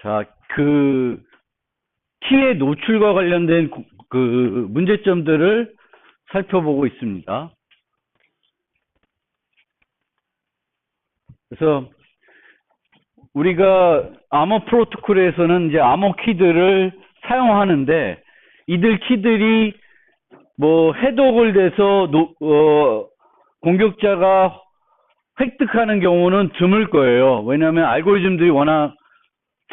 자, 키의 노출과 관련된 문제점들을 살펴보고 있습니다. 그래서 우리가 아머 프로토콜에서는 이제 아머 키들을 사용하는데, 이들 키들이 뭐 해독을 돼서 공격자가 획득하는 경우는 드물 거예요. 왜냐하면 알고리즘들이 워낙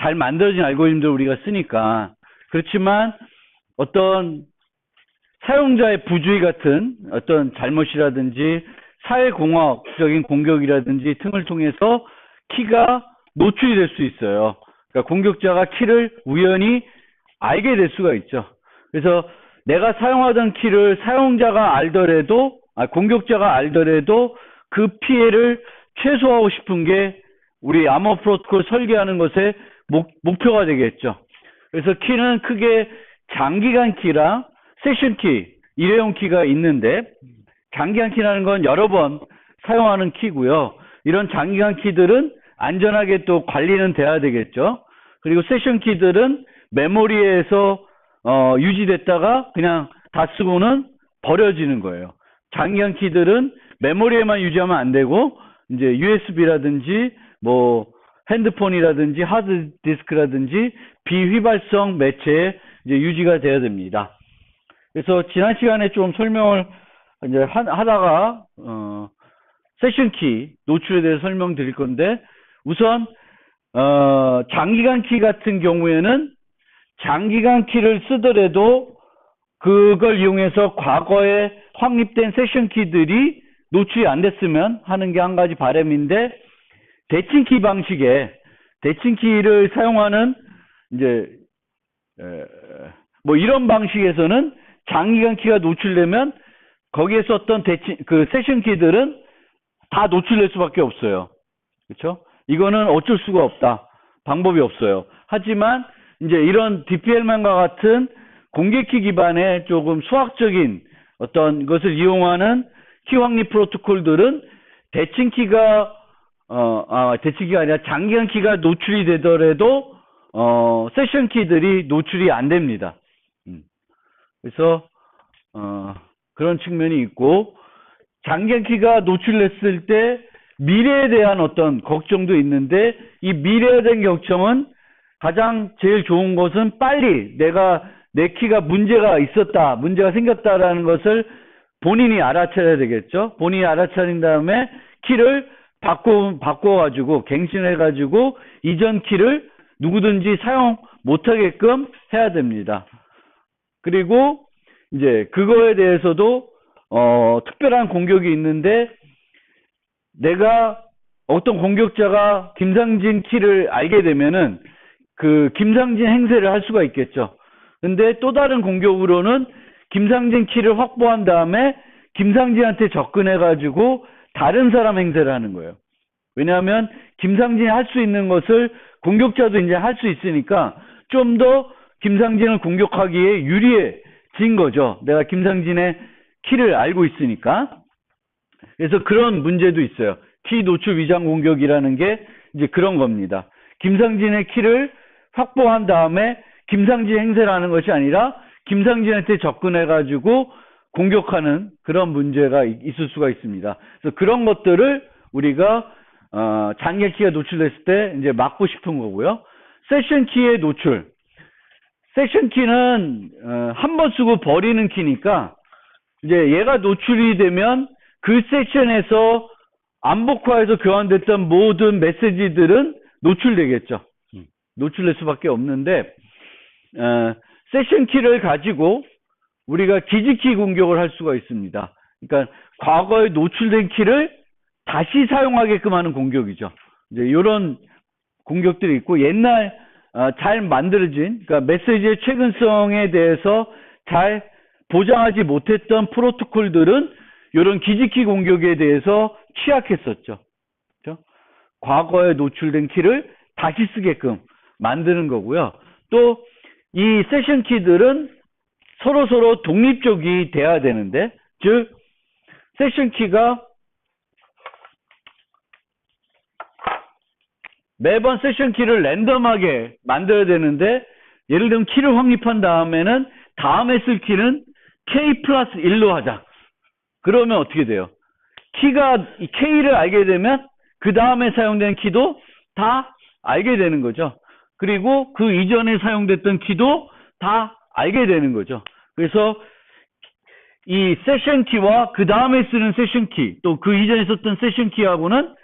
잘 만들어진 알고리즘들을 우리가 쓰니까. 그렇지만 어떤 사용자의 부주의 같은 어떤 잘못이라든지 사회공학적인 공격이라든지 등을 통해서 키가 노출이 될 수 있어요. 그러니까 공격자가 키를 우연히 알게 될 수가 있죠. 그래서 내가 사용하던 키를 사용자가 알더라도, 공격자가 알더라도 그 피해를 최소화하고 싶은 게 우리 아머 프로토콜 설계하는 것의 목표가 되겠죠. 그래서 키는 크게 장기간 키랑 세션 키, 일회용 키가 있는데, 장기간 키라는 건 여러 번 사용하는 키고요. 이런 장기간 키들은 안전하게 또 관리는 돼야 되겠죠. 그리고 세션 키들은 메모리에서 유지됐다가 그냥 다 쓰고는 버려지는 거예요. 장기간 키들은 메모리에만 유지하면 안 되고, 이제 USB라든지 뭐 핸드폰이라든지 하드디스크라든지 비휘발성 매체에 이제 유지가 돼야 됩니다. 그래서 지난 시간에 좀 설명을 이제 하다가 세션 키 노출에 대해서 설명드릴 건데, 우선 장기간 키 같은 경우에는 장기간 키를 쓰더라도 그걸 이용해서 과거에 확립된 세션 키들이 노출이 안 됐으면 하는 게 한 가지 바람인데, 대칭키 방식의 대칭키를 사용하는 이제 뭐 이런 방식에서는 장기간 키가 노출되면 거기에 썼던 세션 키들은 다 노출될 수밖에 없어요. 그렇죠? 이거는 어쩔 수가 없다. 방법이 없어요. 하지만 이제 이런 DPL만과 같은 공개키 기반의 조금 수학적인 어떤 것을 이용하는 키 확립 프로토콜들은 대칭키가 아니라 장기간 키가 노출이 되더라도 세션 키들이 노출이 안 됩니다. 그래서 그런 측면이 있고, 장기간 키가 노출됐을 때 미래에 대한 어떤 걱정도 있는데, 이 미래에 대한 걱정은 가장 제일 좋은 것은 빨리 내 키가 문제가 생겼다라는 것을 본인이 알아차려야 되겠죠. 본인이 알아차린 다음에 키를 바꿔가지고 갱신해가지고 이전 키를 누구든지 사용 못하게끔 해야 됩니다. 그리고 이제 그거에 대해서도 특별한 공격이 있는데, 내가 어떤 공격자가 김상진 키를 알게 되면은 그 김상진 행세를 할 수가 있겠죠. 근데 또 다른 공격으로는 김상진 키를 확보한 다음에 김상진한테 접근해가지고 다른 사람 행세를 하는 거예요. 왜냐하면 김상진이 할 수 있는 것을 공격자도 이제 할 수 있으니까 좀 더 김상진을 공격하기에 유리해진 거죠. 내가 김상진의 키를 알고 있으니까. 그래서 그런 문제도 있어요. 키 노출 위장 공격이라는 게 이제 그런 겁니다. 김상진의 키를 확보한 다음에 김상진 행세를 하는 것이 아니라 김상진한테 접근해가지고 공격하는 그런 문제가 있을 수가 있습니다. 그래서 그런 것들을 우리가 장기간 키가 노출됐을 때 이제 막고 싶은 거고요. 세션 키의 노출. 세션 키는 한 번 쓰고 버리는 키니까 이제 얘가 노출이 되면 그 세션에서 암복화해서 교환됐던 모든 메시지들은 노출되겠죠. 노출될 수밖에 없는데, 세션 키를 가지고 우리가 기지키 공격을 할 수가 있습니다. 그러니까 과거에 노출된 키를 다시 사용하게끔 하는 공격이죠. 이제 이런 공격들이 있고, 옛날 잘 만들어진, 그러니까 메시지의 최근성에 대해서 잘 보장하지 못했던 프로토콜들은 이런 기지키 공격에 대해서 취약했었죠. 그렇죠? 과거에 노출된 키를 다시 쓰게끔 만드는 거고요. 또 이 세션 키들은 서로 독립적이 돼야 되는데, 즉 세션 키가 매번 세션 키를 랜덤하게 만들어야 되는데, 예를 들면 키를 확립한 다음에는 다음에 쓸 키는 K 플러스 1로 하자. 그러면 어떻게 돼요? K를 알게 되면 그 다음에 사용된 키도 다 알게 되는 거죠. 그리고 그 이전에 사용됐던 키도 다 알게 되는 거죠. 그래서 이 세션 키와 그 다음에 쓰는 세션 키, 또 그 이전에 썼던 세션 키하고는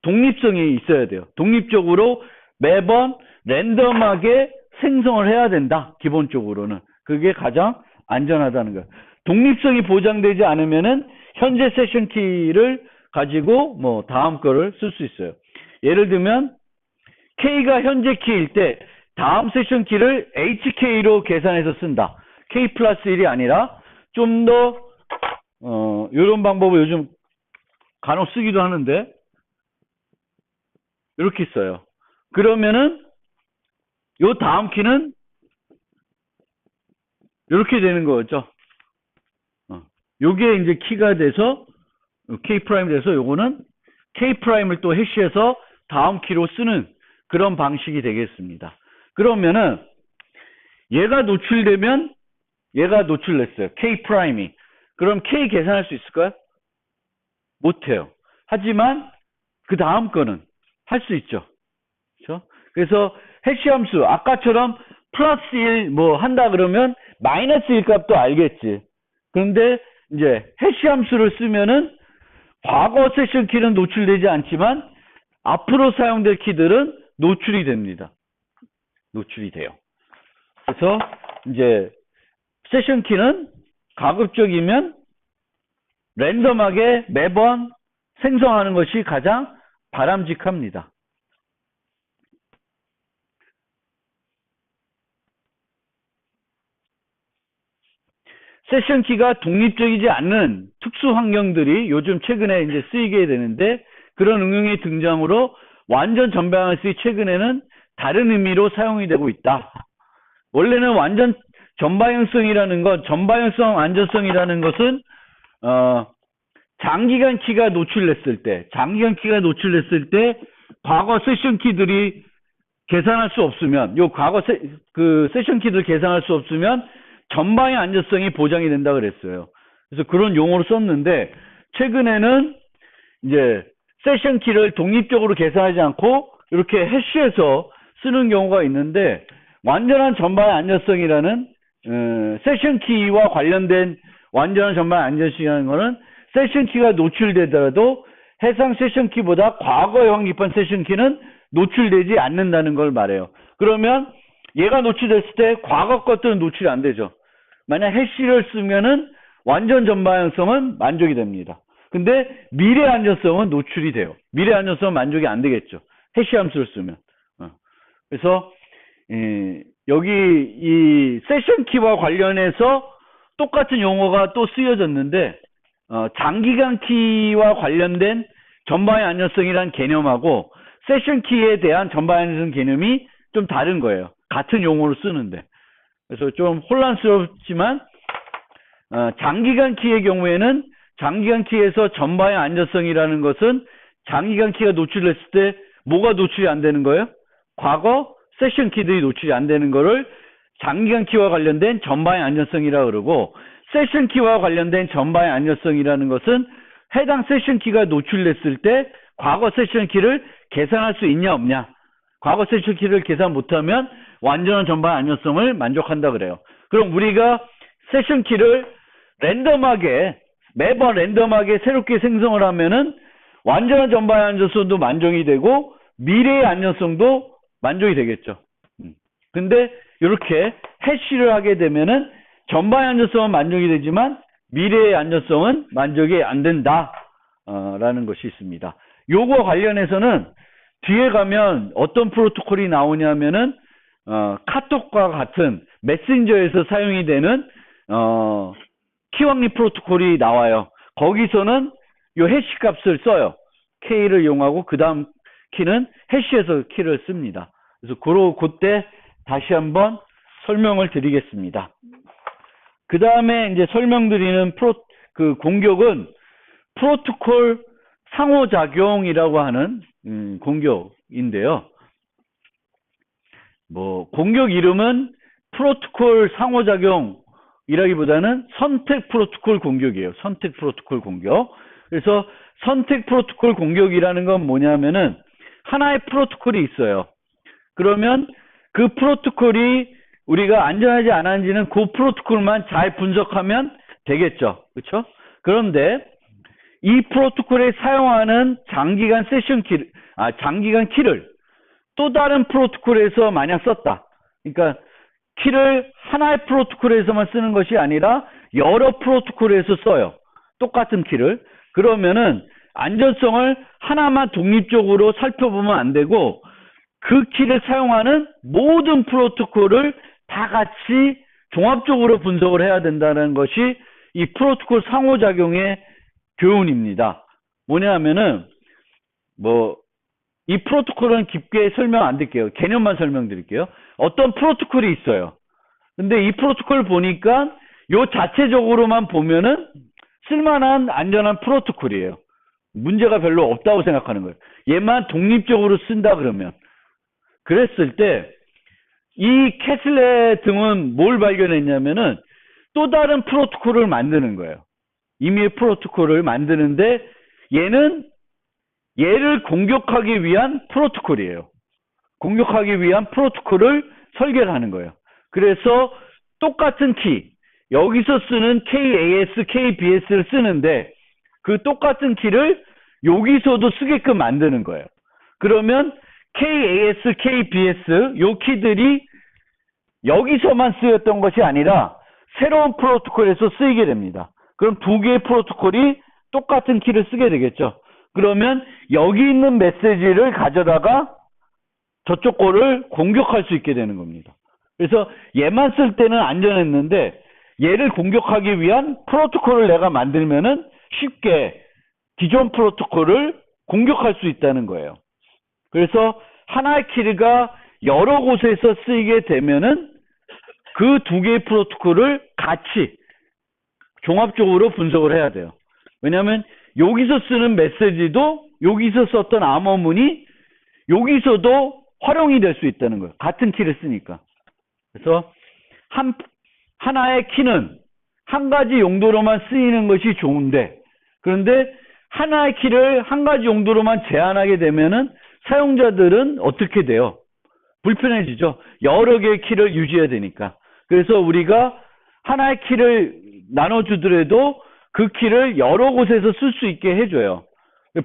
독립성이 있어야 돼요. 독립적으로 매번 랜덤하게 생성을 해야 된다. 기본적으로는. 그게 가장 안전하다는 거예요. 독립성이 보장되지 않으면은 현재 세션 키를 가지고 뭐 다음 거를 쓸 수 있어요. 예를 들면 K가 현재 키일 때 다음 세션 키를 HK로 계산해서 쓴다. K 플러스 1이 아니라 좀 더 이런 방법을 요즘 간혹 쓰기도 하는데 이렇게 써요. 그러면은 요 다음 키는 이렇게 되는 거죠. 요게 이제 키가 돼서 K 프라임 돼서 요거는 K 프라임을 또 해시해서 다음 키로 쓰는 그런 방식이 되겠습니다. 그러면은 얘가 노출되면 얘가 노출됐어요. K 프라임이. 그럼 K 계산할 수 있을까요? 못해요. 하지만 그 다음 거는 할 수 있죠. 그렇죠? 그래서 해시 함수 아까처럼 플러스 1 뭐 한다 그러면 마이너스 1 값도 알겠지. 그런데 이제 해시 함수를 쓰면은 과거 세션 키는 노출되지 않지만 앞으로 사용될 키들은 노출이 됩니다. 노출이 돼요. 그래서 이제 세션 키는 가급적이면 랜덤하게 매번 생성하는 것이 가장 바람직합니다. 세션 키가 독립적이지 않는 특수 환경들이 요즘 최근에 이제 쓰이게 되는데, 그런 응용의 등장으로 완전 전방향성이 최근에는 다른 의미로 사용이 되고 있다. 원래는 완전 전방향성이라는 것, 전방향성 안전성이라는 것은 장기간 키가 노출됐을 때, 과거 세션 키들이 계산할 수 없으면, 요 과거 그 세션 키들 계산할 수 없으면 전방의 안전성이 보장이 된다 그랬어요. 그래서 그런 용어를 썼는데, 최근에는 이제 세션 키를 독립적으로 계산하지 않고 이렇게 해시해서 쓰는 경우가 있는데, 완전한 전방의 안전성이라는 세션 키와 관련된 완전한 전방의 안전성이라는 거는 세션 키가 노출되더라도 해상 세션 키보다 과거에 확립한 세션 키는 노출되지 않는다는 걸 말해요. 그러면 얘가 노출됐을 때 과거 것들은 노출이 안 되죠. 만약 해시를 쓰면은 완전 전방향성은 만족이 됩니다. 근데 미래 안전성은 노출이 돼요. 미래 안전성은 만족이 안 되겠죠. 해시 함수를 쓰면. 그래서 여기 이 세션 키와 관련해서 똑같은 용어가 또 쓰여졌는데, 장기간 키와 관련된 전방의 안전성이라는 개념하고 세션 키에 대한 전방의 안전성 개념이 좀 다른 거예요. 같은 용어를 쓰는데. 그래서 좀 혼란스럽지만 장기간 키의 경우에는 장기간 키에서 전방의 안전성이라는 것은 장기간 키가 노출됐을 때 뭐가 노출이 안 되는 거예요? 과거 세션 키들이 노출이 안 되는 거를 장기간 키와 관련된 전방의 안전성이라고 그러고, 세션 키와 관련된 전방의 안전성이라는 것은 해당 세션 키가 노출됐을 때 과거 세션 키를 계산할 수 있냐 없냐. 과거 세션 키를 계산 못하면 완전한 전방의 안전성을 만족한다 그래요. 그럼 우리가 세션 키를 매번 랜덤하게 새롭게 생성을 하면은 완전한 전방의 안전성도 만족이 되고 미래의 안전성도 만족이 되겠죠. 근데 이렇게 해시를 하게 되면은 전방의 안전성은 만족이 되지만 미래의 안전성은 만족이 안 된다 라는 것이 있습니다. 요거 관련해서는 뒤에 가면 어떤 프로토콜이 나오냐면은 카톡과 같은 메신저에서 사용이 되는 키 확립 프로토콜이 나와요. 거기서는 요 해시 값을 써요. K를 이용하고 그 다음 키는 해시해서 키를 씁니다. 그래서 그때 다시 한번 설명을 드리겠습니다. 그 다음에 이제 설명드리는 공격은 프로토콜 상호작용이라고 하는 공격인데요. 뭐 공격 이름은 프로토콜 상호작용이라기보다는 선택 프로토콜 공격이에요. 선택 프로토콜 공격. 그래서 선택 프로토콜 공격이라는 건 뭐냐면은 하나의 프로토콜이 있어요. 그러면 그 프로토콜이 우리가 안전하지 않은지는 그 프로토콜만 잘 분석하면 되겠죠. 그렇죠? 그런데 이 프로토콜에 사용하는 장기간 키를 또 다른 프로토콜에서 만약 썼다. 그러니까 키를 하나의 프로토콜에서만 쓰는 것이 아니라 여러 프로토콜에서 써요. 똑같은 키를. 그러면은 안전성을 하나만 독립적으로 살펴보면 안 되고 그 키를 사용하는 모든 프로토콜을 다 같이 종합적으로 분석을 해야 된다는 것이 이 프로토콜 상호작용의 교훈입니다. 뭐냐면은 이 프로토콜은 깊게 설명 안 드릴게요. 개념만 설명드릴게요. 어떤 프로토콜이 있어요. 근데 이 프로토콜 보니까 요 자체적으로만 보면은 쓸만한 안전한 프로토콜이에요. 문제가 별로 없다고 생각하는 거예요. 얘만 독립적으로 쓴다 그러면. 그랬을 때 이 캐슬레 등은 뭘 발견했냐면은 또 다른 프로토콜을 만드는 거예요. 임의의 프로토콜을 만드는데 얘는 얘를 공격하기 위한 프로토콜이에요. 공격하기 위한 프로토콜을 설계를 하는 거예요. 그래서 똑같은 키, 여기서 쓰는 KAS, KBS를 쓰는데 그 똑같은 키를 여기서도 쓰게끔 만드는 거예요. 그러면 KAS, KBS 요 키들이 여기서만 쓰였던 것이 아니라 새로운 프로토콜에서 쓰이게 됩니다. 그럼 두 개의 프로토콜이 똑같은 키를 쓰게 되겠죠. 그러면 여기 있는 메시지를 가져다가 저쪽 거를 공격할 수 있게 되는 겁니다. 그래서 얘만 쓸 때는 안전했는데 얘를 공격하기 위한 프로토콜을 내가 만들면은 쉽게 기존 프로토콜을 공격할 수 있다는 거예요. 그래서 하나의 키가 여러 곳에서 쓰이게 되면은 그 두 개의 프로토콜을 같이 종합적으로 분석을 해야 돼요. 왜냐하면 여기서 쓰는 메시지도 여기서 썼던 암호문이 여기서도 활용이 될 수 있다는 거예요. 같은 키를 쓰니까. 그래서 하나의 키는 한 가지 용도로만 쓰이는 것이 좋은데 그런데 하나의 키를 한 가지 용도로만 제한하게 되면은 사용자들은 어떻게 돼요? 불편해지죠. 여러 개의 키를 유지해야 되니까. 그래서 우리가 하나의 키를 나눠주더라도 그 키를 여러 곳에서 쓸 수 있게 해줘요.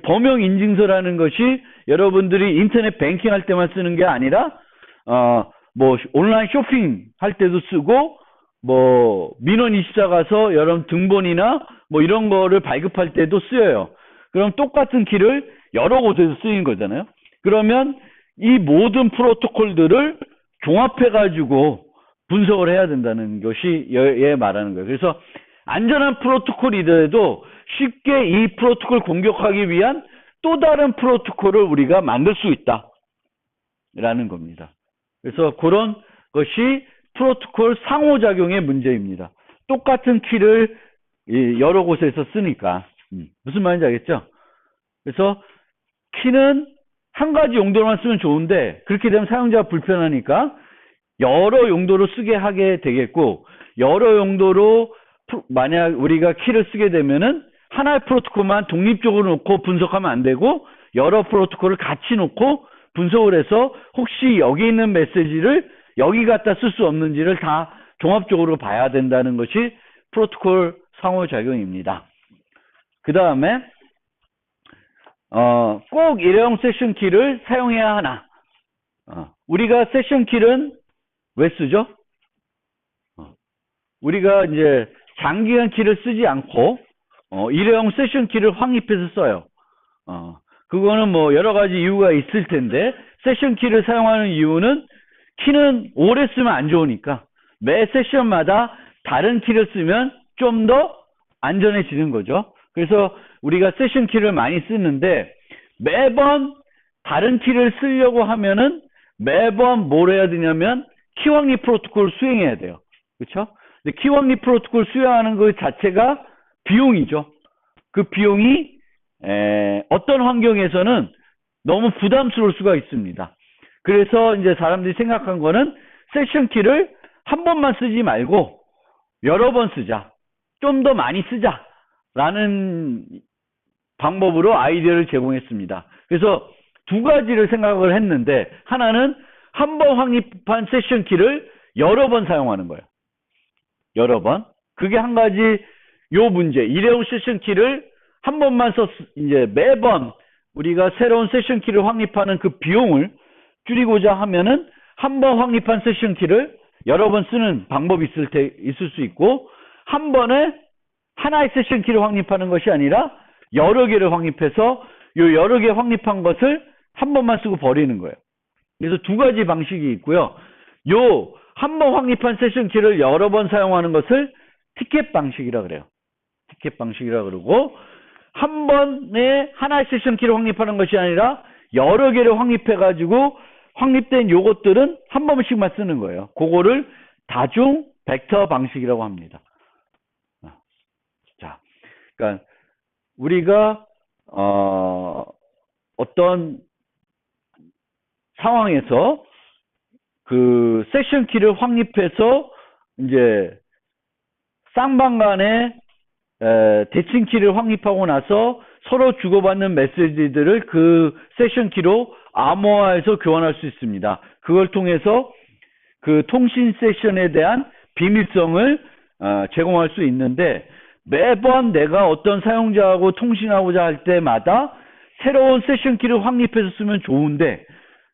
범용 인증서라는 것이 여러분들이 인터넷 뱅킹 할 때만 쓰는 게 아니라 온라인 쇼핑 할 때도 쓰고 민원24 가서 여러분 등본이나 이런 거를 발급할 때도 쓰여요. 그럼 똑같은 키를 여러 곳에서 쓰인 거잖아요. 그러면 이 모든 프로토콜들을 종합해 가지고 분석을 해야 된다는 것이 얘 말하는 거예요. 그래서 안전한 프로토콜이더라도 쉽게 이 프로토콜 공격하기 위한 또 다른 프로토콜을 우리가 만들 수 있다 라는 겁니다. 그래서 그런 것이 프로토콜 상호작용의 문제입니다. 똑같은 키를 여러 곳에서 쓰니까 무슨 말인지 알겠죠? 그래서 키는 한 가지 용도로만 쓰면 좋은데 그렇게 되면 사용자가 불편하니까 여러 용도로 쓰게 하게 되겠고 여러 용도로 만약 우리가 키를 쓰게 되면은 하나의 프로토콜만 독립적으로 놓고 분석하면 안 되고 여러 프로토콜을 같이 놓고 분석을 해서 혹시 여기 있는 메시지를 여기 갖다 쓸 수 없는지를 다 종합적으로 봐야 된다는 것이 프로토콜 상호작용입니다. 그 다음에 꼭 일회용 세션 키를 사용해야 하나? 우리가 세션 키는 왜 쓰죠? 우리가 이제 장기간 키를 쓰지 않고 일회용 세션 키를 확립해서 써요. 그거는 여러 가지 이유가 있을 텐데 세션 키를 사용하는 이유는 키는 오래 쓰면 안 좋으니까 매 세션마다 다른 키를 쓰면 좀 더 안전해지는 거죠. 그래서 우리가 세션 키를 많이 쓰는데 매번 다른 키를 쓰려고 하면은 매번 뭘 해야 되냐면 키 확립 프로토콜 수행해야 돼요. 그렇죠? 근데 키 확립 프로토콜 수행하는 것 자체가 비용이죠. 그 비용이 어떤 환경에서는 너무 부담스러울 수가 있습니다. 그래서 이제 사람들이 생각한 거는 세션 키를 한 번만 쓰지 말고 여러 번 쓰자. 좀 더 많이 쓰자. 라는 방법으로 아이디어를 제공했습니다. 그래서 두 가지를 생각을 했는데, 하나는 한 번 확립한 세션 키를 여러 번 사용하는 거예요. 여러 번. 그게 한 가지 요 문제. 일회용 세션 키를 한 번만 이제 매번 우리가 새로운 세션 키를 확립하는 그 비용을 줄이고자 하면은 한 번 확립한 세션 키를 여러 번 쓰는 방법이 있을 수 있고, 한 번에 하나의 세션 키를 확립하는 것이 아니라 여러 개를 확립해서 요 여러 개 확립한 것을 한 번만 쓰고 버리는 거예요. 그래서 두 가지 방식이 있고요. 요 한 번 확립한 세션 키를 여러 번 사용하는 것을 티켓 방식이라 그래요. 티켓 방식이라 그러고, 한 번에 하나의 세션 키를 확립하는 것이 아니라 여러 개를 확립해 가지고 확립된 요것들은 한 번씩만 쓰는 거예요. 그거를 다중 벡터 방식이라고 합니다. 자, 그러니까 우리가 어떤 상황에서 그 세션 키를 확립해서 이제 쌍방간에 대칭 키를 확립하고 나서 서로 주고받는 메시지들을 그 세션 키로 암호화해서 교환할 수 있습니다. 그걸 통해서 그 통신 세션에 대한 비밀성을 제공할 수 있는데, 매번 내가 어떤 사용자하고 통신하고자 할 때마다 새로운 세션 키를 확립해서 쓰면 좋은데,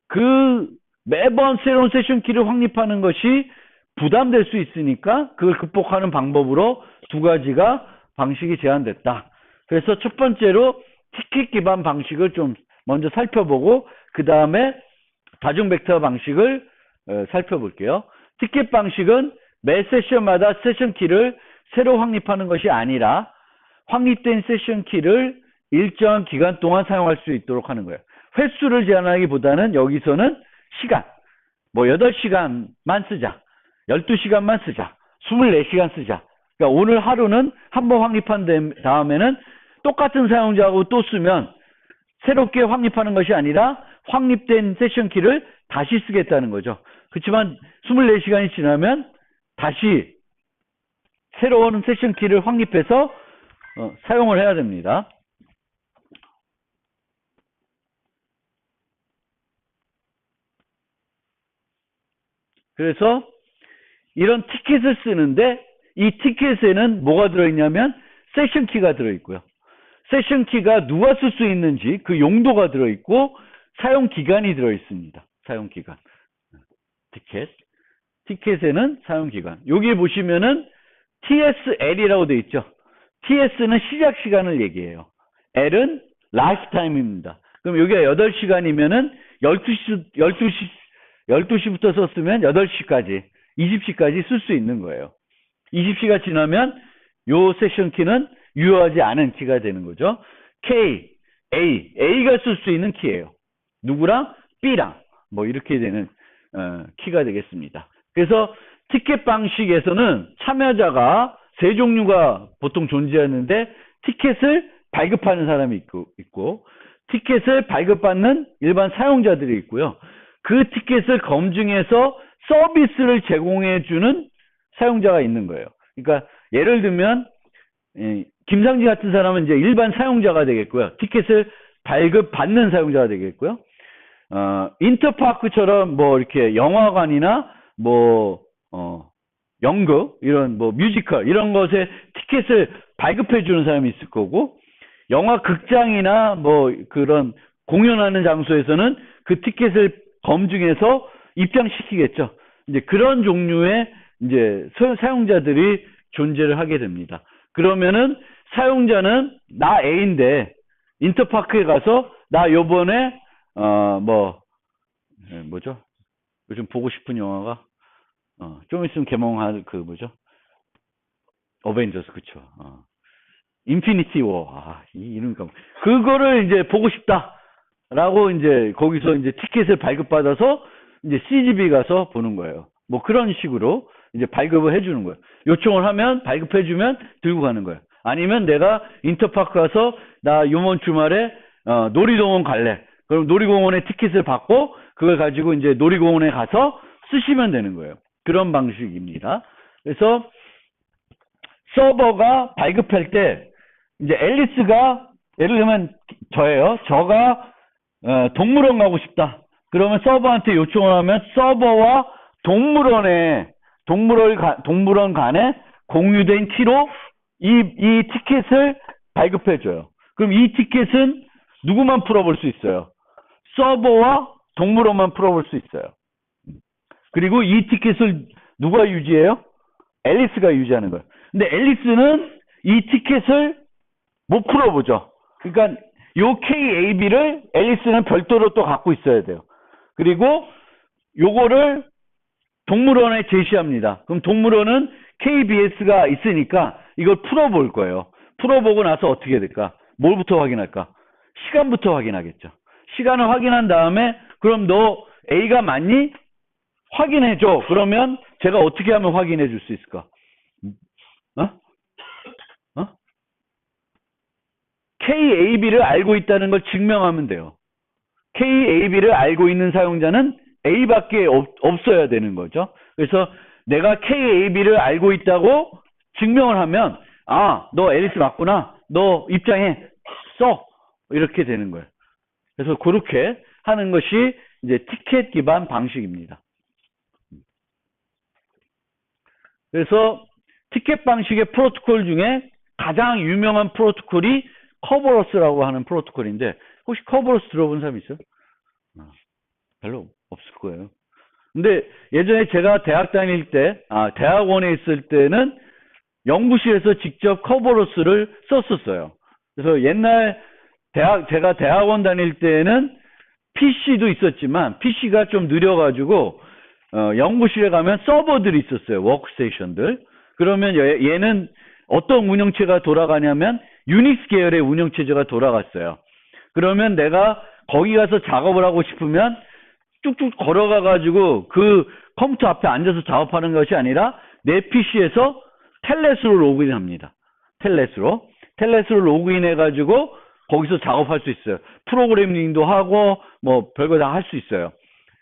그 매번 새로운 세션 키를 확립하는 것이 부담될 수 있으니까 그걸 극복하는 방법으로 두 가지가 방식이 제안됐다. 그래서 첫 번째로 티켓 기반 방식을 좀 먼저 살펴보고, 그 다음에 다중 벡터 방식을 살펴볼게요. 티켓 방식은 매 세션마다 세션 키를 새로 확립하는 것이 아니라 확립된 세션 키를 일정한 기간 동안 사용할 수 있도록 하는 거예요. 횟수를 제한하기보다는 여기서는 시간, 뭐 8시간만 쓰자, 12시간만 쓰자, 24시간 쓰자. 그러니까 오늘 하루는 한 번 확립한 다음에는 똑같은 사용자하고 또 쓰면 새롭게 확립하는 것이 아니라 확립된 세션 키를 다시 쓰겠다는 거죠. 그렇지만 24시간이 지나면 다시 새로운 세션 키를 확립해서 사용을 해야 됩니다. 그래서 이런 티켓을 쓰는데, 이 티켓에는 뭐가 들어있냐면 세션 키가 들어있고요. 세션 키가 누가 쓸 수 있는지 그 용도가 들어있고, 사용 기간이 들어있습니다. 사용 기간. 티켓에는 사용 기간. 여기 보시면은 TSL이라고 되어 있죠. TS는 시작 시간을 얘기해요. L은 라이프타임입니다. 그럼 여기가 8시간이면은 12시부터 썼으면 8시까지, 20시까지 쓸 수 있는 거예요. 20시가 지나면 요 세션 키는 유효하지 않은 키가 되는 거죠. A가 쓸 수 있는 키예요. 누구랑? B랑 뭐 이렇게 되는 키가 되겠습니다. 그래서 티켓 방식에서는 참여자가 세 종류가 보통 존재하는데, 티켓을 발급하는 사람이 있고 티켓을 발급받는 일반 사용자들이 있고요. 그 티켓을 검증해서 서비스를 제공해주는 사용자가 있는 거예요. 그러니까 예를 들면 김상진 같은 사람은 이제 일반 사용자가 되겠고요. 티켓을 발급받는 사용자가 되겠고요. 인터파크처럼 뭐 이렇게 영화관이나 뭐 연극, 이런 뭐 뮤지컬 이런 것에 티켓을 발급해 주는 사람이 있을 거고, 영화 극장이나 뭐 그런 공연하는 장소에서는 그 티켓을 검증해서 입장시키겠죠. 이제 그런 종류의 이제 사용자들이 존재를 하게 됩니다. 그러면은 사용자는 나 A인데 인터파크에 가서 나 요번에 뭐죠? 요즘 보고 싶은 영화가 좀 있으면 개봉할 그 뭐죠? 어벤져스, 그쵸? 인피니티 워. 이 이름 그거를 이제 보고 싶다라고 이제 거기서 이제 티켓을 발급받아서 이제 CGV 가서 보는 거예요. 뭐 그런 식으로 이제 발급을 해주는 거예요. 요청을 하면 발급해주면 들고 가는 거예요. 아니면 내가 인터파크 가서 나 이번 주말에 놀이동원 갈래. 그럼 놀이공원에 티켓을 받고 그걸 가지고 이제 놀이공원에 가서 쓰시면 되는 거예요. 그런 방식입니다. 그래서 서버가 발급할 때 이제 앨리스가 예를 들면 저예요. 저가 동물원 가고 싶다. 그러면 서버한테 요청을 하면 서버와 동물원 간에 공유된 키로 이 티켓을 발급해줘요. 그럼 이 티켓은 누구만 풀어볼 수 있어요? 서버와 동물원만 풀어볼 수 있어요. 그리고 이 티켓을 누가 유지해요? 앨리스가 유지하는 거예요. 근데 앨리스는 이 티켓을 못 풀어보죠. 그러니까 요 KAB를 앨리스는 별도로 또 갖고 있어야 돼요. 그리고 요거를 동물원에 제시합니다. 그럼 동물원은 KBS가 있으니까 이걸 풀어볼 거예요. 풀어보고 나서 어떻게 될까? 뭘부터 확인할까? 시간부터 확인하겠죠. 시간을 확인한 다음에 그럼 너 A가 맞니? 확인해줘. 그러면 제가 어떻게 하면 확인해 줄 수 있을까? KAB를 알고 있다는 걸 증명하면 돼요. KAB를 알고 있는 사용자는 A밖에 없어야 되는 거죠. 그래서 내가 KAB를 알고 있다고 증명을 하면 너 앨리스 맞구나. 너 입장해. 써. 이렇게 되는 거예요. 그래서 그렇게 하는 것이 이제 티켓 기반 방식입니다. 그래서 티켓 방식의 프로토콜 중에 가장 유명한 프로토콜이 커버러스라고 하는 프로토콜인데 혹시 커버러스 들어본 사람 있어요? 별로 없을 거예요. 근데 예전에 제가 대학 다닐 때, 대학원에 있을 때는 연구실에서 직접 커버러스를 썼었어요. 그래서 옛날 제가 대학원 다닐 때는 PC도 있었지만 PC가 좀 느려가지고 연구실에 가면 서버들이 있었어요. 워크스테이션들. 그러면 얘는 어떤 운영체가 돌아가냐면 유닉스 계열의 운영체제가 돌아갔어요. 그러면 내가 거기 가서 작업을 하고 싶으면 쭉쭉 걸어가가지고 그 컴퓨터 앞에 앉아서 작업하는 것이 아니라 내 PC에서 텔넷으로 로그인합니다. 텔넷으로 로그인해가지고 거기서 작업할 수 있어요. 프로그래밍도 하고 뭐 별거 다 할 수 있어요.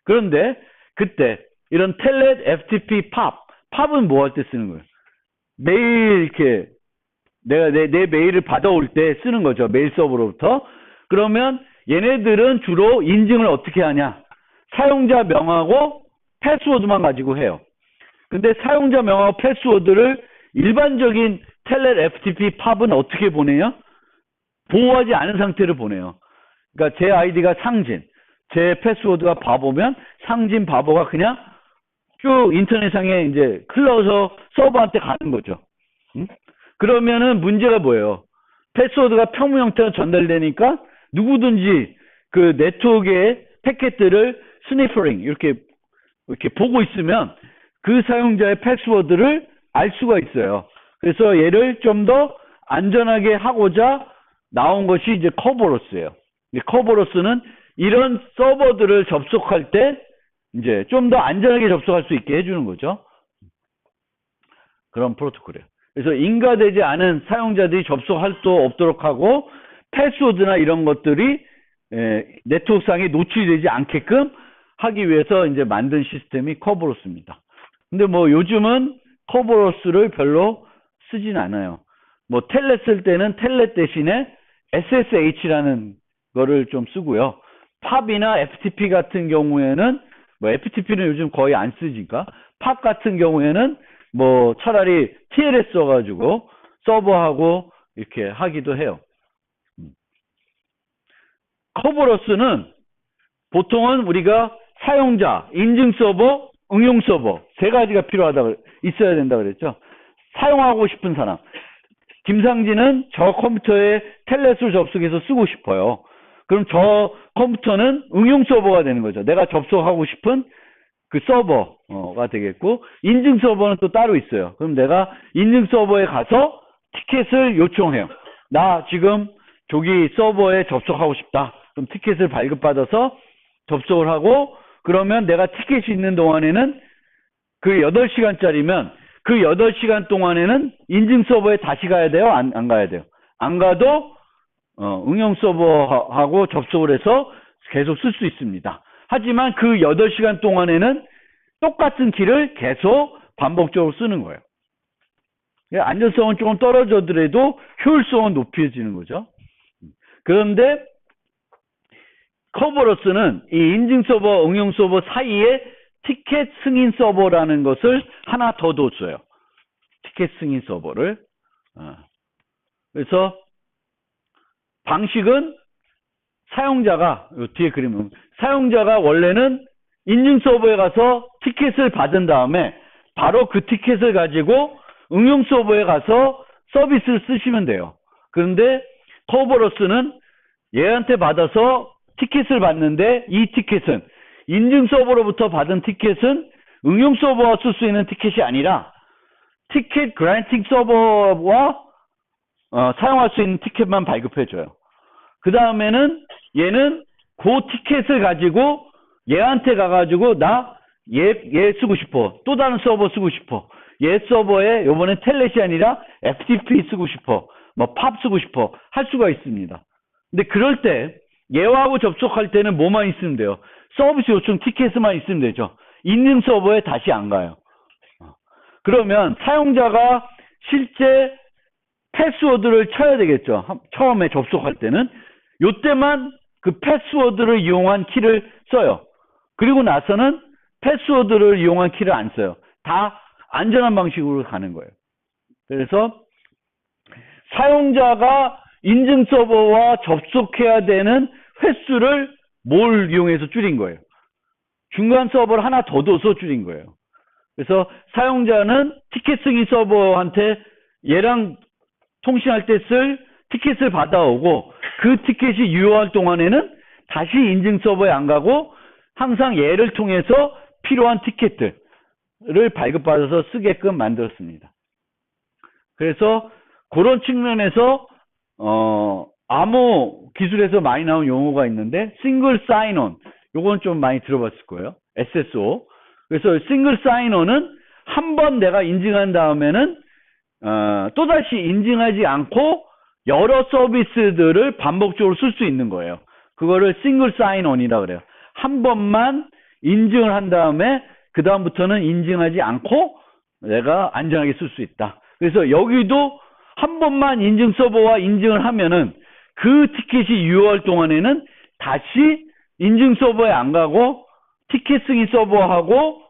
그런데 그때 이런 텔넷 FTP 팝은 뭐 할 때 쓰는 거예요? 매일 이렇게 내가 내 메일을 받아올 때 쓰는 거죠. 메일 서버로부터. 그러면 얘네들은 주로 인증을 어떻게 하냐? 사용자 명하고 패스워드만 가지고 해요. 근데 사용자 명하고 패스워드를 일반적인 텔넷 FTP 팝은 어떻게 보내요? 보호하지 않은 상태로 보내요. 그러니까 제 아이디가 상진, 제 패스워드가 바보면 상진 바보가 그냥 쭉 인터넷상에 이제 흘러서 서버한테 가는 거죠. 그러면은 문제가 뭐예요? 패스워드가 평무 형태로 전달되니까 누구든지 그 네트워크의 패킷들을 스니퍼링 이렇게 보고 있으면 그 사용자의 패스워드를 알 수가 있어요. 그래서 얘를 좀 더 안전하게 하고자 나온 것이 이제 커버러스예요. 커버러스는 이런 서버들을 접속할 때 이제 좀 더 안전하게 접속할 수 있게 해주는 거죠. 그런 프로토콜이에요. 그래서 인가되지 않은 사용자들이 접속할 수 없도록 하고 패스워드나 이런 것들이 네트워크상에 노출되지 않게끔 하기 위해서 이제 만든 시스템이 커버러스입니다. 근데 뭐 요즘은 커버러스를 별로 쓰진 않아요. 뭐 텔넷 쓸 때는 텔넷 대신에 SSH라는 거를 좀 쓰고요. 팝이나 FTP 같은 경우에는 뭐 FTP는 요즘 거의 안 쓰니까 팝 같은 경우에는 뭐 차라리 TLS 써가지고 서버하고 이렇게 하기도 해요. 커버러스는 보통은 우리가 사용자, 인증 서버, 응용 서버 세 가지가 있어야 된다 그랬죠. 사용하고 싶은 사람. 김상진은 저 컴퓨터에 텔넷을 접속해서 쓰고 싶어요. 그럼 저 컴퓨터는 응용 서버가 되는 거죠. 내가 접속하고 싶은 그 서버가 되겠고, 인증 서버는 또 따로 있어요. 그럼 내가 인증 서버에 가서 티켓을 요청해요. 나 지금 저기 서버에 접속하고 싶다. 그럼 티켓을 발급받아서 접속을 하고, 그러면 내가 티켓이 있는 동안에는 그 8시간짜리면 그 8시간 동안에는 인증 서버에 다시 가야 돼요? 안 가야 돼요? 안 가도 응용 서버하고 접속을 해서 계속 쓸 수 있습니다. 하지만 그 8시간 동안에는 똑같은 키를 계속 반복적으로 쓰는 거예요. 안전성은 조금 떨어져더라도 효율성은 높아지는 거죠. 그런데 커버러스는 이 인증 서버, 응용 서버 사이에 티켓 승인 서버라는 것을 하나 더 뒀어요. 티켓 승인 서버를. 그래서 방식은 사용자가, 요 뒤에 그림은, 사용자가 원래는 인증 서버에 가서 티켓을 받은 다음에 바로 그 티켓을 가지고 응용 서버에 가서 서비스를 쓰시면 돼요. 그런데 커버러스는 얘한테 받아서 티켓을 받는데 이 티켓은 인증 서버로부터 받은 티켓은 응용 서버와 쓸 수 있는 티켓이 아니라 티켓 그랜팅 서버와 사용할 수 있는 티켓만 발급해줘요. 그 다음에는 얘는 그 티켓을 가지고 얘한테 가가지고 얘 쓰고 싶어. 또 다른 서버 쓰고 싶어. 얘 서버에 요번엔 텔넷이 아니라 FTP 쓰고 싶어. 뭐 팝 쓰고 싶어. 할 수가 있습니다. 근데 그럴 때 얘하고 접속할 때는 뭐만 있으면 돼요? 서비스 요청 티켓만 있으면 되죠. 인증 서버에 다시 안 가요. 그러면 사용자가 실제 패스워드를 쳐야 되겠죠. 처음에 접속할 때는. 요때만 그 패스워드를 이용한 키를 써요. 그리고 나서는 패스워드를 이용한 키를 안 써요. 다 안전한 방식으로 가는 거예요. 그래서 사용자가 인증 서버와 접속해야 되는 횟수를 뭘 이용해서 줄인 거예요? 중간 서버를 하나 더 둬서 줄인 거예요. 그래서 사용자는 티켓 승인 서버한테 얘랑 통신할 때 쓸 티켓을 받아오고 그 티켓이 유효할 동안에는 다시 인증 서버에 안 가고 항상 얘를 통해서 필요한 티켓들을 발급받아서 쓰게끔 만들었습니다. 그래서 그런 측면에서 암호 기술에서 많이 나온 용어가 있는데 싱글 사인온, 요건 좀 많이 들어봤을 거예요. SSO. 그래서 싱글 사인온은 한 번 내가 인증한 다음에는 또다시 인증하지 않고 여러 서비스들을 반복적으로 쓸 수 있는 거예요. 그거를 싱글 사인온이라 그래요. 한 번만 인증을 한 다음에 그 다음부터는 인증하지 않고 내가 안전하게 쓸 수 있다. 그래서 여기도 한 번만 인증 서버와 인증을 하면은 그 티켓이 유효할 동안에는 다시 인증 서버에 안 가고 티켓 승인 서버하고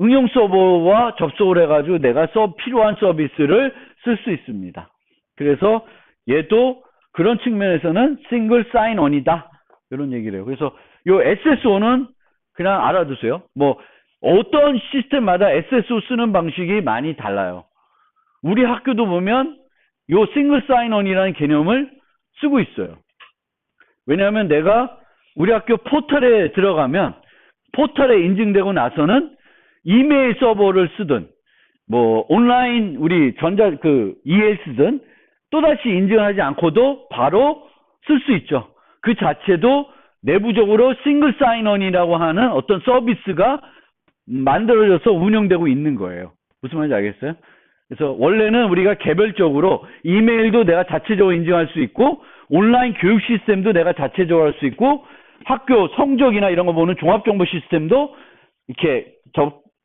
응용 서버와 접속을 해가지고 내가 필요한 서비스를 쓸 수 있습니다. 그래서 얘도 그런 측면에서는 싱글 사인온이다. 이런 얘기를 해요. 그래서 요 SSO는 그냥 알아두세요. 뭐 어떤 시스템마다 SSO 쓰는 방식이 많이 달라요. 우리 학교도 보면 요 싱글 사인온이라는 개념을 쓰고 있어요. 왜냐하면 내가 우리 학교 포털에 들어가면 포털에 인증되고 나서는 이메일 서버를 쓰든 뭐 온라인 우리 EL 쓰든 또다시 인증하지 않고도 바로 쓸 수 있죠. 그 자체도 내부적으로 싱글 사인온이라고 하는 어떤 서비스가 만들어져서 운영되고 있는 거예요. 무슨 말인지 알겠어요? 그래서 원래는 우리가 개별적으로 이메일도 내가 자체적으로 인증할 수 있고 온라인 교육 시스템도 내가 자체적으로 할 수 있고 학교 성적이나 이런 거 보는 종합정보 시스템도 이렇게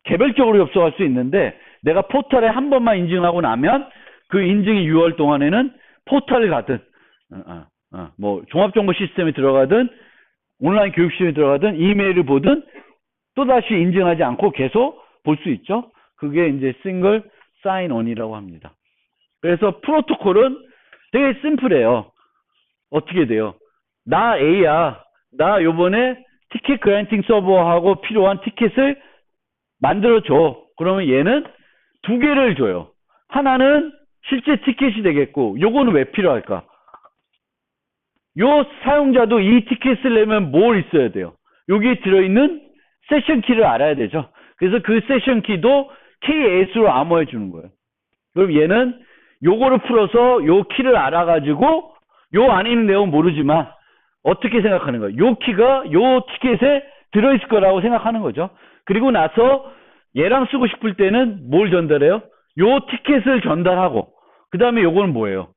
개별적으로 접속할 수 있는데 내가 포털에 한 번만 인증하고 나면 그 인증이 유효할 동안에는 포털을 가든 뭐 종합정보 시스템에 들어가든 온라인 교육 시스템에 들어가든 이메일을 보든 또다시 인증하지 않고 계속 볼 수 있죠. 그게 이제 싱글 사인온이라고 합니다. 그래서 프로토콜은 되게 심플해요. 어떻게 돼요? 나 A야. 나 요번에 티켓 그랜팅 서버하고 필요한 티켓을 만들어줘. 그러면 얘는 두 개를 줘요. 하나는 실제 티켓이 되겠고 요거는 왜 필요할까? 요 사용자도 이 티켓을 내면 뭘 있어야 돼요? 여기에 들어있는 세션 키를 알아야 되죠. 그래서 그 세션 키도 KS로 암호해 주는 거예요. 그럼 얘는 요거를 풀어서 요 키를 알아가지고 요 안에 있는 내용은 모르지만 어떻게 생각하는 거예요? 요 키가 요 티켓에 들어있을 거라고 생각하는 거죠. 그리고 나서 얘랑 쓰고 싶을 때는 뭘 전달해요? 요 티켓을 전달하고 그 다음에 요거는 뭐예요?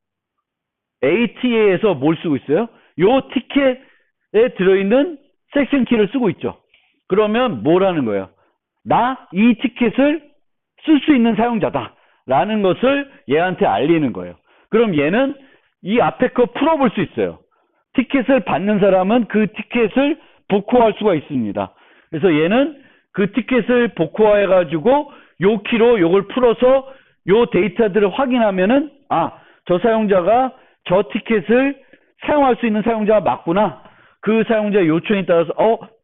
ATA에서 뭘 쓰고 있어요? 요 티켓에 들어있는 섹션 키를 쓰고 있죠. 그러면 뭐라는 거예요? 나 이 티켓을 쓸 수 있는 사용자다 라는 것을 얘한테 알리는 거예요. 그럼 얘는 이 앞에 거 풀어볼 수 있어요. 티켓을 받는 사람은 그 티켓을 복호할 수가 있습니다. 그래서 얘는 그 티켓을 복호해 가지고 요 키로 요걸 풀어서 요 데이터들을 확인하면은 저 사용자가 저 티켓을 사용할 수 있는 사용자가 맞구나. 그 사용자 요청에 따라서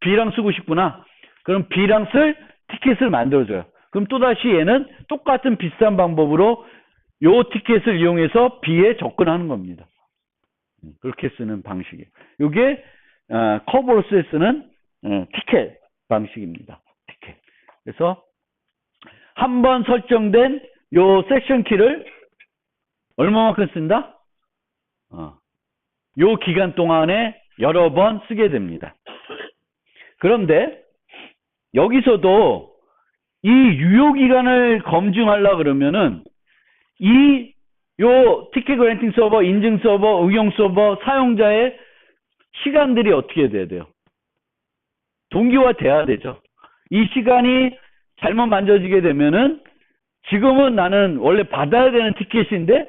B랑 쓰고 싶구나. 그럼 B랑 쓸 티켓을 만들어줘요. 그럼 또다시 얘는 똑같은 비슷한 방법으로 요 티켓을 이용해서 B에 접근하는 겁니다. 그렇게 쓰는 방식이에요. 이게 커버로스에 쓰는 티켓 방식입니다. 티켓. 그래서 한번 설정된 요 세션 키를 얼마만큼 쓴다? 요 기간 동안에 여러 번 쓰게 됩니다. 그런데 여기서도 이 유효기간을 검증하려고 그러면은 요 티켓 그랜팅 서버, 인증 서버, 응용 서버, 사용자의 시간들이 어떻게 돼야 돼요? 동기화돼야 되죠. 이 시간이 잘못 만져지게 되면은 지금은 나는 원래 받아야 되는 티켓인데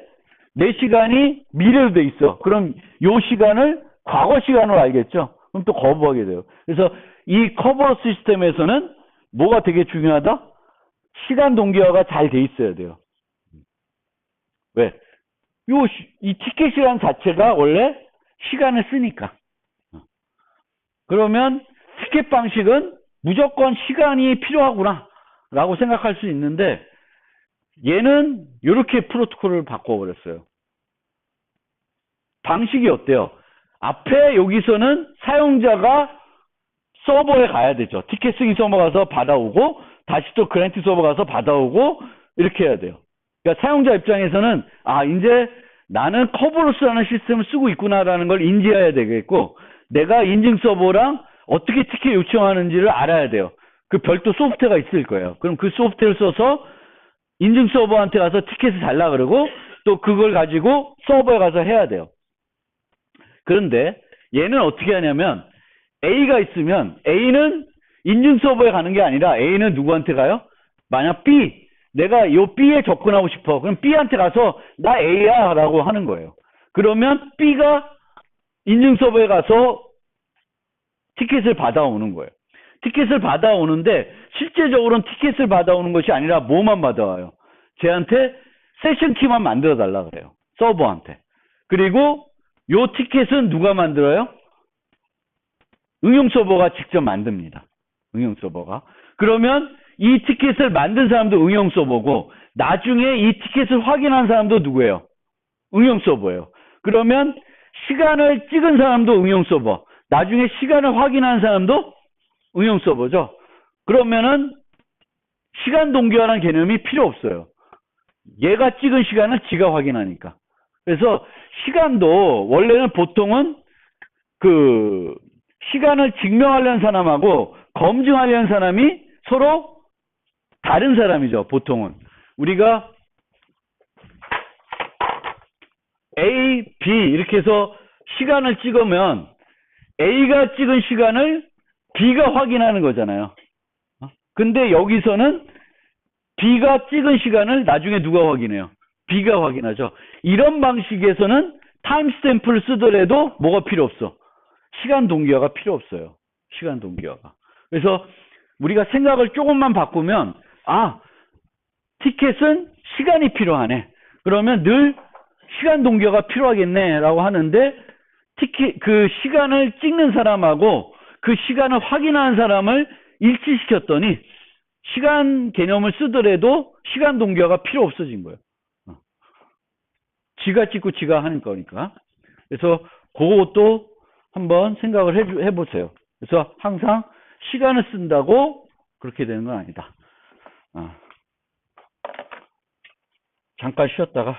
내 시간이 미래로 돼 있어. 그럼 요 시간을 과거 시간으로 알겠죠? 그럼 또 거부하게 돼요. 그래서 이 커버 시스템에서는 뭐가 되게 중요하다? 시간 동기화가 잘 돼 있어야 돼요. 왜? 이 티켓 시간 자체가 원래 시간을 쓰니까. 그러면 티켓 방식은 무조건 시간이 필요하구나 라고 생각할 수 있는데 얘는 이렇게 프로토콜을 바꿔버렸어요. 방식이 어때요? 앞에 여기서는 사용자가 서버에 가야 되죠. 티켓 승인 서버 가서 받아오고 다시 또 그랜트 서버 가서 받아오고 이렇게 해야 돼요. 그러니까 사용자 입장에서는 이제 나는 커버로스라는 시스템을 쓰고 있구나라는 걸 인지해야 되겠고 내가 인증 서버랑 어떻게 티켓 요청하는지를 알아야 돼요. 그 별도 소프트웨어가 있을 거예요. 그럼 그 소프트웨어를 써서 인증 서버한테 가서 티켓을 달라 그러고 또 그걸 가지고 서버에 가서 해야 돼요. 그런데 얘는 어떻게 하냐면 A가 있으면 A는 인증 서버에 가는 게 아니라 A는 누구한테 가요? 만약 B, 내가 요 B에 접근하고 싶어. 그럼 B한테 가서 나 A야 라고 하는 거예요. 그러면 B가 인증 서버에 가서 티켓을 받아오는 거예요. 티켓을 받아오는데 실제적으로는 티켓을 받아오는 것이 아니라 뭐만 받아와요? 쟤한테 세션 키만 만들어 달라 그래요. 서버한테. 그리고 요 티켓은 누가 만들어요? 응용 서버가 직접 만듭니다. 응용 서버가. 그러면 이 티켓을 만든 사람도 응용 서버고 나중에 이 티켓을 확인한 사람도 누구예요? 응용 서버예요. 그러면 시간을 찍은 사람도 응용 서버, 나중에 시간을 확인한 사람도 응용 서버죠. 그러면은 시간 동기화라는 개념이 필요 없어요. 얘가 찍은 시간을 지가 확인하니까. 그래서 시간도 원래는 보통은 그 시간을 증명하려는 사람하고 검증하려는 사람이 서로 다른 사람이죠. 보통은 우리가 A, B 이렇게 해서 시간을 찍으면 A가 찍은 시간을 B가 확인하는 거잖아요. 근데 여기서는 B가 찍은 시간을 나중에 누가 확인해요? B가 확인하죠. 이런 방식에서는 타임스탬프를 쓰더라도 뭐가 필요 없어? 시간 동기화가 필요 없어요. 시간 동기화가. 그래서 우리가 생각을 조금만 바꾸면 티켓은 시간이 필요하네. 그러면 늘 시간 동기화가 필요하겠네 라고 하는데 티켓 그 시간을 찍는 사람하고 그 시간을 확인하는 사람을 일치시켰더니 시간 개념을 쓰더라도 시간 동기화가 필요 없어진 거예요. 지가 찍고 지가 하는 거니까. 그래서 그것도 한번 생각을 해보세요. 그래서 항상 시간을 쓴다고 그렇게 되는 건 아니다. 잠깐 쉬었다가